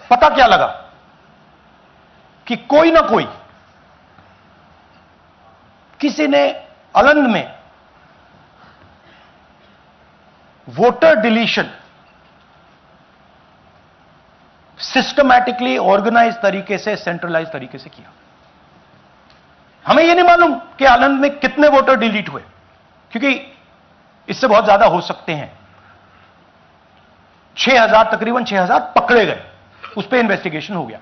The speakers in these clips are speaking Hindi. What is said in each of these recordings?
पता क्या लगा कि कोई ना कोई किसी ने अलंग में वोटर डिलीशन सिस्टमैटिकली ऑर्गेनाइज तरीके से, सेंट्रलाइज तरीके से किया। हमें यह नहीं मालूम कि आनंद में कितने वोटर डिलीट हुए, क्योंकि इससे बहुत ज्यादा हो सकते हैं। 6,000, तकरीबन 6,000 पकड़े गए, उस पर इन्वेस्टिगेशन हो गया।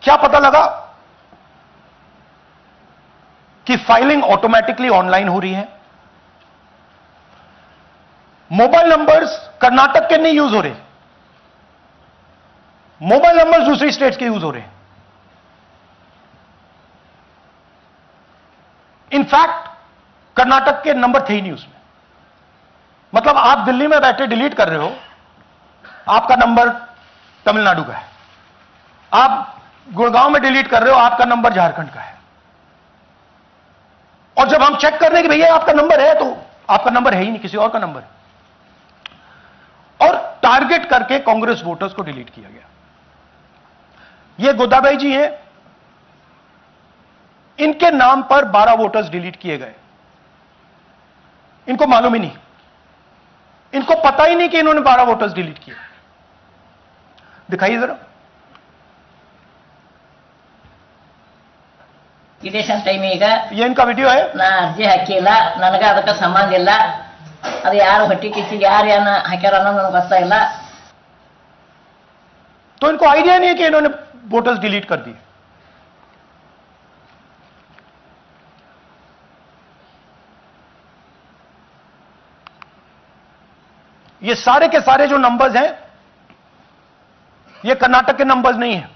क्या पता लगा कि फाइलिंग ऑटोमेटिकली ऑनलाइन हो रही है। मोबाइल नंबर्स कर्नाटक के नहीं यूज हो रहे, मोबाइल नंबर्स दूसरी स्टेट्स के यूज हो रहे हैं। इनफैक्ट कर्नाटक के नंबर थे ही नहीं उसमें। मतलब आप दिल्ली में बैठे डिलीट कर रहे हो, आपका नंबर तमिलनाडु का है। आप गुड़गांव में डिलीट कर रहे हो, आपका नंबर झारखंड का है। और जब हम चेक कर रहे हैं कि भैया आपका नंबर है, तो आपका नंबर है ही नहीं, किसी और का नंबर है। और टारगेट करके कांग्रेस वोटर्स को डिलीट किया गया। ये गोदाबाई जी हैं, इनके नाम पर 12 वोटर्स डिलीट किए गए। इनको मालूम ही नहीं, इनको पता ही नहीं कि इन्होंने 12 वोटर्स डिलीट किए। दिखाइए जरा। ಇಲೆಕ್ಷನ್ ಟೈಮ್ ಈಗ ये इनका वीडियो है। ನಾ ಅರ್ಜಿ ಹಾಕಿಲ್ಲ, ನನಗೆ ಅದಕ್ಕೆ ಸಂಬಂಧ ಇಲ್ಲ। ಅದು ಯಾರು ಹೊಟ್ಟಿ ಕಿಚ್ಚಿಗೆ ಯಾರು ಏನ ಹಾಕ್ಯಾರ ಅನ್ನೋದು ನನಗೆ ಗೊತ್ತಾಗಿಲ್ಲ। तो इनको आइडिया नहीं है कि इन्होंने वोटर्स डिलीट कर दिए। ये सारे के सारे जो नंबर्स हैं, ये कर्नाटक के नंबर्स नहीं हैं,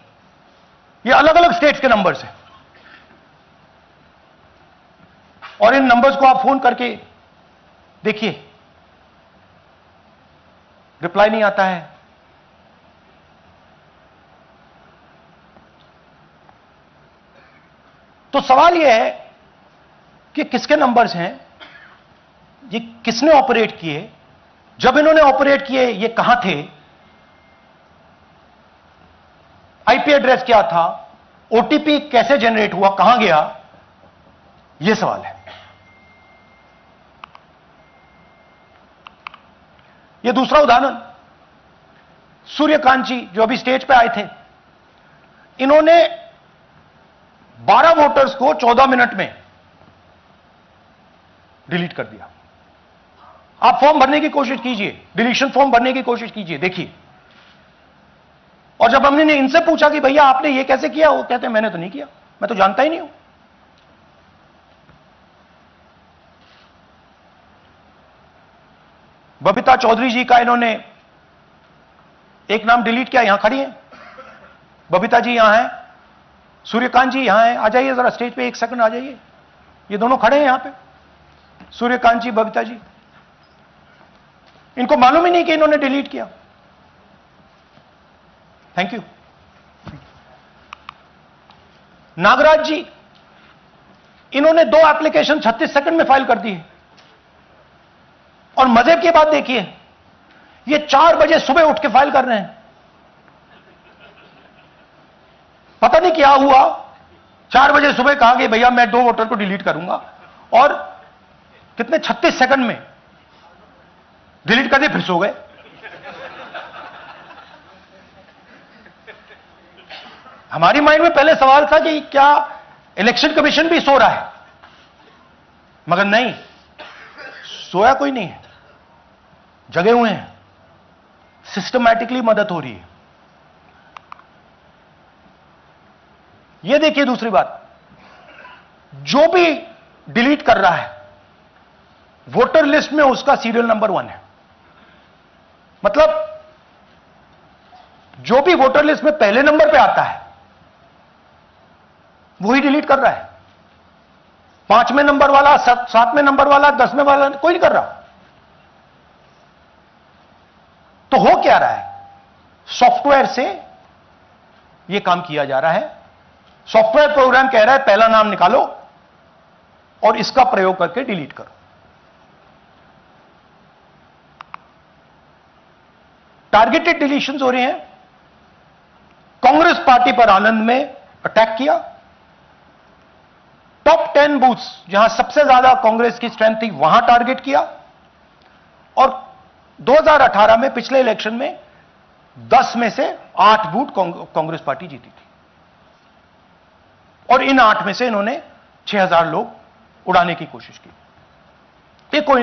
ये अलग अलग स्टेट्स के नंबर्स हैं। और इन नंबर्स को आप फोन करके देखिए, रिप्लाई नहीं आता है। तो सवाल यह है कि किसके नंबर्स हैं, ये किसने ऑपरेट किए, जब इन्होंने ऑपरेट किए ये कहां थे, आईपी एड्रेस क्या था, ओटीपी कैसे जनरेट हुआ, कहां गया, यह सवाल है। यह दूसरा उदाहरण, सूर्यकांत जी जो अभी स्टेज पे आए थे, इन्होंने 12 वोटर्स को 14 मिनट में डिलीट कर दिया। आप फॉर्म भरने की कोशिश कीजिए, डिलीशन फॉर्म भरने की कोशिश कीजिए, देखिए। और जब हमने इनसे पूछा कि भैया आपने ये कैसे किया, वो कहते हैं मैंने तो नहीं किया, मैं तो जानता ही नहीं हूं। बबीता चौधरी जी का इन्होंने एक नाम डिलीट किया, यहां खड़ी हैं बबीता जी, यहां हैं। सूर्यकांत जी यहां हैं, आ जाइए जरा स्टेज पे, एक सेकंड आ जाइए। ये दोनों खड़े हैं यहां पे, सूर्यकांत जी, बबीता जी। इनको मालूम ही नहीं कि इन्होंने डिलीट किया। Thank you. नागराज जी, इन्होंने 2 एप्लीकेशन 36 सेकंड में फाइल कर दी है। और मजे की बात देखिए, ये 4 बजे सुबह उठ के फाइल कर रहे हैं। पता नहीं क्या हुआ, 4 बजे सुबह कहा कि भैया मैं 2 वोटर को डिलीट करूंगा, और कितने 36 सेकंड में डिलीट कर दिए, फिर सो गए। हमारी माइंड में पहले सवाल था कि क्या इलेक्शन कमीशन भी सो रहा है, मगर नहीं, सोया कोई नहीं है, जगे हुए हैं, सिस्टमैटिकली मदद हो रही है। यह देखिए दूसरी बात, जो भी डिलीट कर रहा है वोटर लिस्ट में उसका सीरियल नंबर 1 है। मतलब जो भी वोटर लिस्ट में पहले नंबर पे आता है वही डिलीट कर रहा है। 5वें नंबर वाला, 7वें नंबर वाला, 10वें वाला कोई नहीं कर रहा। तो हो क्या रहा है, सॉफ्टवेयर से यह काम किया जा रहा है। सॉफ्टवेयर प्रोग्राम कह रहा है पहला नाम निकालो और इसका प्रयोग करके डिलीट करो। टारगेटेड डिलीशंस हो रहे हैं। कांग्रेस पार्टी पर आनंद में अटैक किया। टॉप 10 बूथ्स जहां सबसे ज्यादा कांग्रेस की स्ट्रेंथ थी वहां टारगेट किया। और 2018 में पिछले इलेक्शन में 10 में से 8 बूथ कांग्रेस पार्टी जीती थी और इन 8 में से इन्होंने 6000 लोग उड़ाने की कोशिश की। ये कोई